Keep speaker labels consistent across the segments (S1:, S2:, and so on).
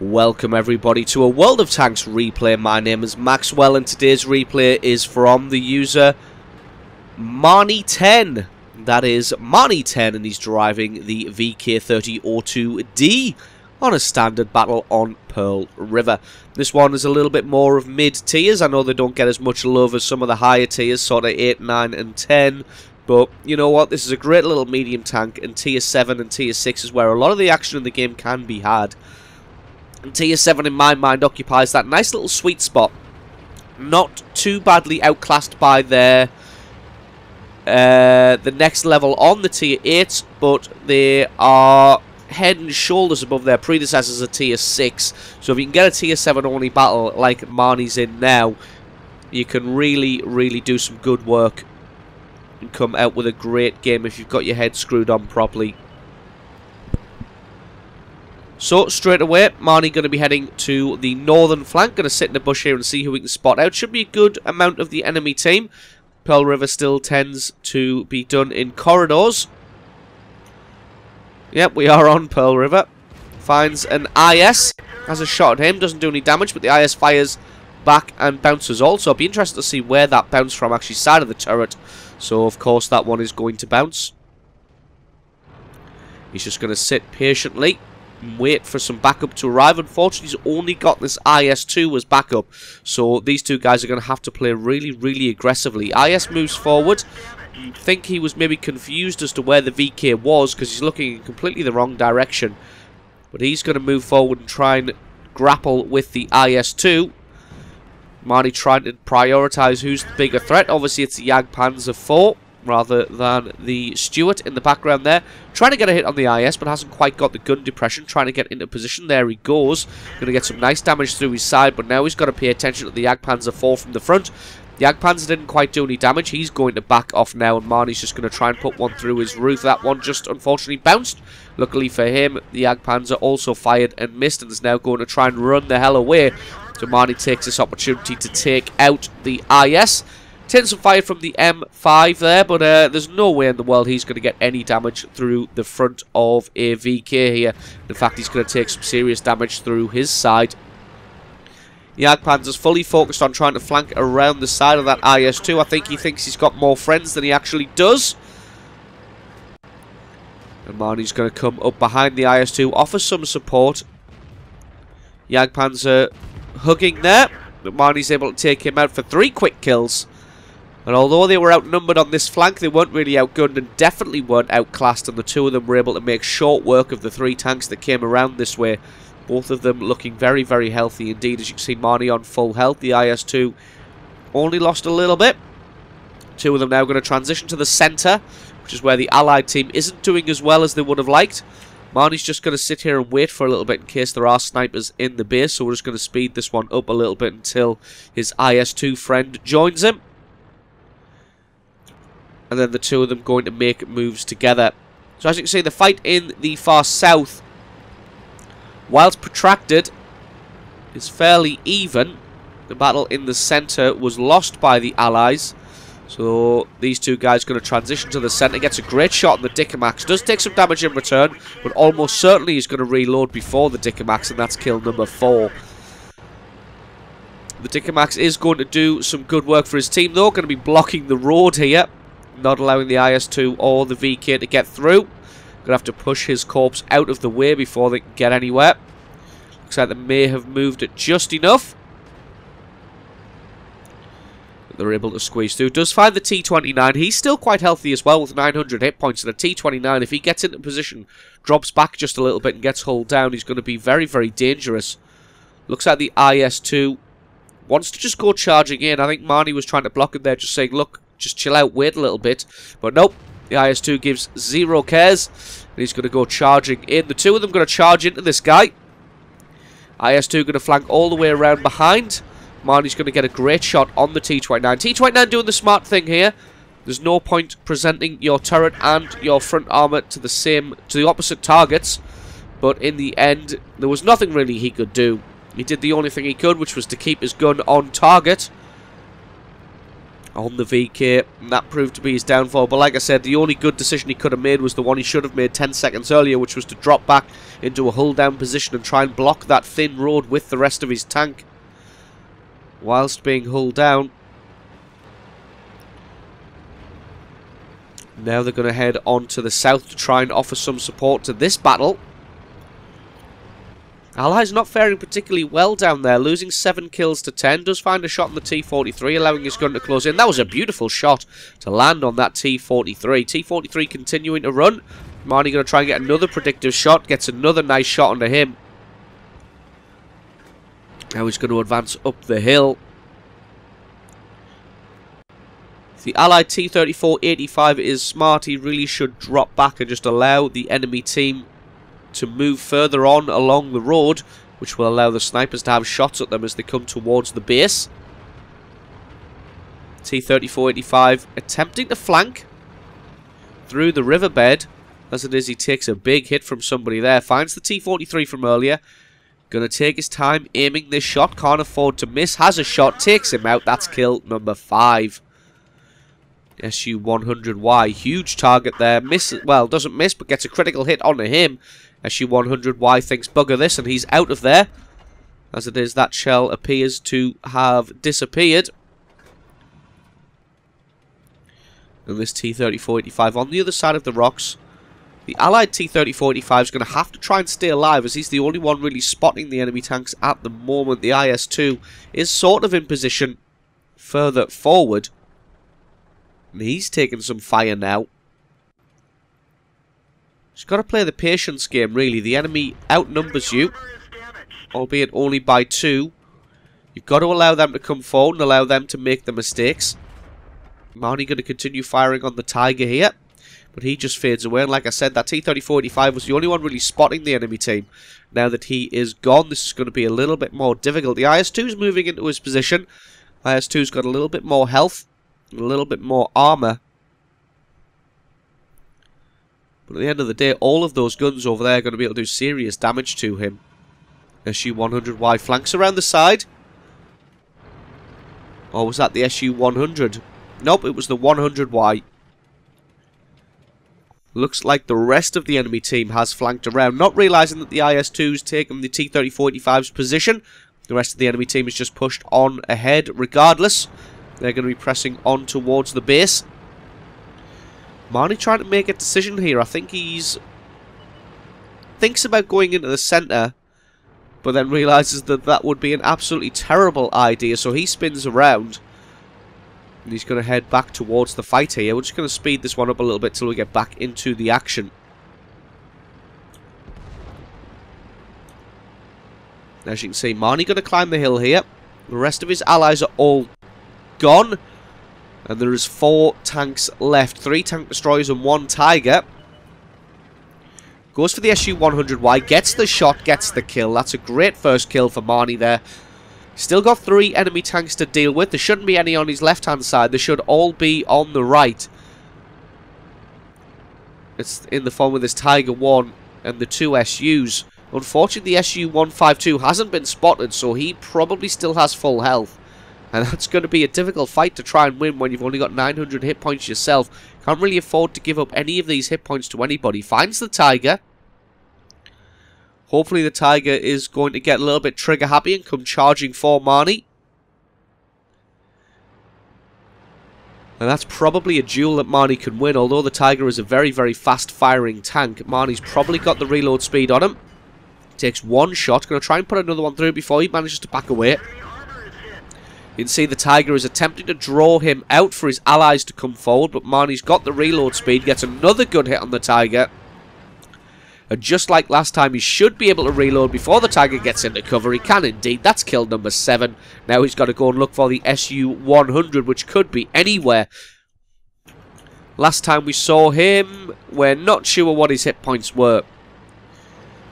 S1: Welcome everybody to a World of Tanks replay. My name is Maxwell and today's replay is from the user Marnie10. That is Marnie10, and he's driving the VK30O2D on a standard battle on Pearl River. This one is a little bit more of mid-tiers. I know they don't get as much love as some of the higher tiers, sort of 8, 9 and 10. But you know what, this is a great little medium tank, and tier 7 and tier 6 is where a lot of the action in the game can be had. And tier 7 in my mind occupies that nice little sweet spot. Not too badly outclassed by their the next level on the tier 8, but they are head and shoulders above their predecessors at tier 6. So if you can get a tier 7 only battle like Marnie's in now, you can really do some good work and come out with a great game if you've got your head screwed on properly. So, straight away, Marnie going to be heading to the northern flank. Going to sit in the bush here and see who we can spot out. Should be a good amount of the enemy team. Pearl River still tends to be done in corridors. Yep, we are on Pearl River. Finds an IS. Has a shot at him. Doesn't do any damage, but the IS fires back and bounces also. I'll be interested to see where that bounced from, actually, side of the turret. So, of course, that one is going to bounce. He's just going to sit patiently and wait for some backup to arrive. Unfortunately, he's only got this IS-2 as backup, so these two guys are going to have to play really aggressively. IS moves forward. I think he was maybe confused as to where the VK was, because he's looking in completely the wrong direction. But he's going to move forward and try and grapple with the IS-2. Marnie trying to prioritise who's the bigger threat. Obviously, it's the Jagdpanzer IV rather than the Stuart in the background there. Trying to get a hit on the IS, but hasn't quite got the gun depression. Trying to get into position. There he goes. Going to get some nice damage through his side, but now he's got to pay attention to the Jagdpanzer IV from the front. The Jagdpanzer didn't quite do any damage. He's going to back off now, and Marnie's just going to try and put one through his roof. That one just unfortunately bounced. Luckily for him, the Jagdpanzer also fired and missed, and is now going to try and run the hell away. So Marnie takes this opportunity to take out the IS. Taking some fire from the M5 there, but there's no way in the world he's going to get any damage through the front of a VK here. In fact, he's going to take some serious damage through his side. The Jagdpanzer's fully focused on trying to flank around the side of that IS-2. I think he thinks he's got more friends than he actually does. And Marnie's going to come up behind the IS-2, offer some support. Jagdpanzer hugging there, but Marnie's able to take him out for 3 quick kills. And although they were outnumbered on this flank, they weren't really outgunned and definitely weren't outclassed, and the two of them were able to make short work of the 3 tanks that came around this way. Both of them looking very healthy indeed. As you can see, Marnie on full health. The IS-2 only lost a little bit. Two of them now going to transition to the centre, which is where the allied team isn't doing as well as they would have liked. Marnie's just going to sit here and wait for a little bit in case there are snipers in the base, so we're just going to speed this one up a little bit until his IS-2 friend joins him. And then the two of them going to make moves together. So as you can see, the fight in the far south, whilst protracted, is fairly even. The battle in the centre was lost by the allies. So these two guys going to transition to the centre. Gets a great shot on the Dickimax. Does take some damage in return, but almost certainly he's going to reload before the Dickimax, and that's kill number 4. The Dickimax is going to do some good work for his team, though. Going to be blocking the road here, not allowing the IS-2 or the VK to get through. Going to have to push his corpse out of the way before they can get anywhere. Looks like they may have moved it just enough. They're able to squeeze through. Does find the T-29. He's still quite healthy as well with 900 hit points. And a T-29, if he gets into position, drops back just a little bit and gets hulled down, he's going to be very dangerous. Looks like the IS-2 wants to just go charging in. I think Marnie was trying to block him there, just saying, look, just chill out, wait a little bit. But nope, the IS-2 gives 0 cares. And he's going to go charging in. The two of them going to charge into this guy. IS-2 going to flank all the way around behind. Marnie's going to get a great shot on the T-29. T-29 doing the smart thing here. There's no point presenting your turret and your front armour to the opposite targets. But in the end, there was nothing really he could do. He did the only thing he could, which was to keep his gun on target. on the VK, and that proved to be his downfall. But like I said, the only good decision he could have made was the one he should have made 10 seconds earlier, which was to drop back into a hull down position and try and block that thin road with the rest of his tank whilst being hull down. Now they're going to head on to the south to try and offer some support to this battle. Allies not faring particularly well down there, losing 7 kills to 10. Does find a shot on the T-43, allowing his gun to close in. That was a beautiful shot to land on that T-43. T-43 continuing to run. Marnie going to try and get another predictive shot. Gets another nice shot onto him. Now he's going to advance up the hill. If the Allied T-34-85 is smart, he really should drop back and just allow the enemy team to move further on along the road, which will allow the snipers to have shots at them as they come towards the base. T-34-85 attempting to flank through the riverbed. As it is, he takes a big hit from somebody there. Finds the T-43 from earlier. Gonna take his time aiming this shot. Can't afford to miss. Has a shot. Takes him out. That's kill number 5. SU-100Y. Huge target there. Well, doesn't miss, but gets a critical hit onto him. SU-100Y thinks bugger this, and he's out of there. As it is, that shell appears to have disappeared. And this T-34-85 on the other side of the rocks. The Allied T-34-85 is going to have to try and stay alive, as he's the only one really spotting the enemy tanks at the moment. The IS-2 is sort of in position further forward. And he's taking some fire now. Just got to play the patience game, really. The enemy outnumbers you, albeit only by 2. You've got to allow them to come forward and allow them to make the mistakes. Marnie going to continue firing on the Tiger here, but he just fades away. And like I said, that T-34-85 was the only one really spotting the enemy team. Now that he is gone, this is going to be a little bit more difficult. The IS-2 is moving into his position. IS-2's got a little bit more health, a little bit more armor. But at the end of the day, all of those guns over there are going to be able to do serious damage to him. SU-100Y flanks around the side. Or was that the SU-100? Nope, it was the 100Y. Looks like the rest of the enemy team has flanked around, not realising that the IS-2's taken the T-34-85's position. The rest of the enemy team is just pushed on ahead regardless. They're going to be pressing on towards the base. Marnie trying to make a decision here. I think he's thinks about going into the centre, but then realises that that would be an absolutely terrible idea, so he spins around. And he's going to head back towards the fight here. We're just going to speed this one up a little bit till we get back into the action. As you can see, Marnie going to climb the hill here. The rest of his allies are all gone. And there is 4 tanks left. 3 tank destroyers and 1 Tiger. Goes for the SU-100Y. Gets the shot, gets the kill. That's a great first kill for Marnie there. Still got 3 enemy tanks to deal with. There shouldn't be any on his left-hand side. They should all be on the right. It's in the form of this Tiger 1 and the 2 SUs. Unfortunately, the SU-152 hasn't been spotted, so he probably still has full health. And that's going to be a difficult fight to try and win when you've only got 900 hit points yourself. Can't really afford to give up any of these hit points to anybody. Finds the Tiger. Hopefully the Tiger is going to get a little bit trigger happy and come charging for Marnie. And that's probably a duel that Marnie can win. Although the Tiger is a very, very fast firing tank, Marnie's probably got the reload speed on him. Takes 1 shot. Going to try and put another one through before he manages to back away. You can see the Tiger is attempting to draw him out for his allies to come forward, but Marnie's got the reload speed, gets another good hit on the Tiger. And just like last time, he should be able to reload before the Tiger gets into cover. He can indeed. That's kill number 7. Now he's got to go and look for the SU-100, which could be anywhere. Last time we saw him, we're not sure what his hit points were.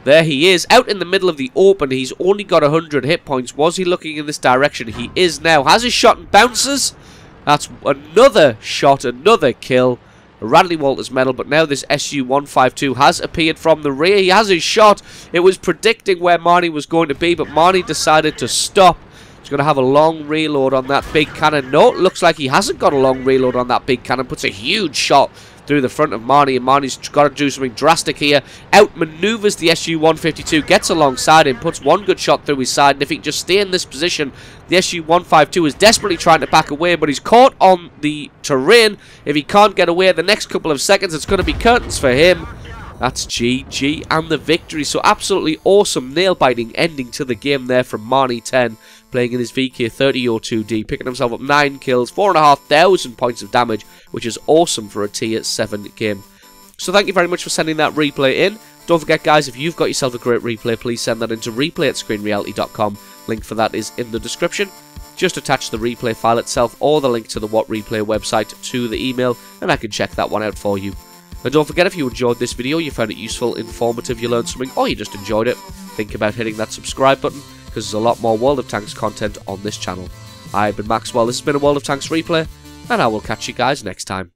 S1: There he is, out in the middle of the open. He's only got 100 hit points. Was he looking in this direction? He is now. Has his shot and bounces. That's another shot, another kill. A Radley Walters medal, but now this SU-152 has appeared from the rear. He has his shot. It was predicting where Marnie was going to be, but Marnie decided to stop. He's going to have a long reload on that big cannon. No, it looks like he hasn't got a long reload on that big cannon. Puts a huge shot through the front of Marnie, and Marnie's got to do something drastic here. Outmaneuvers the SU-152, gets alongside him, puts one good shot through his side, and if he can just stay in this position, the SU-152 is desperately trying to back away, but he's caught on the terrain. If he can't get away the next couple of seconds, it's going to be curtains for him. That's GG and the victory. So absolutely awesome nail-biting ending to the game there from Marnie 10, playing in his VK3002D, picking himself up 9 kills, 4,500 points of damage, which is awesome for a tier 7 game. So thank you very much for sending that replay in. Don't forget, guys, if you've got yourself a great replay, please send that into replay@screenreality.com. Link for that is in the description. Just attach the replay file itself or the link to the What Replay website to the email, and I can check that one out for you. And don't forget, if you enjoyed this video, you found it useful, informative, you learned something, or you just enjoyed it, think about hitting that subscribe button, because there's a lot more World of Tanks content on this channel. I've been Maxwell, this has been a World of Tanks replay, and I will catch you guys next time.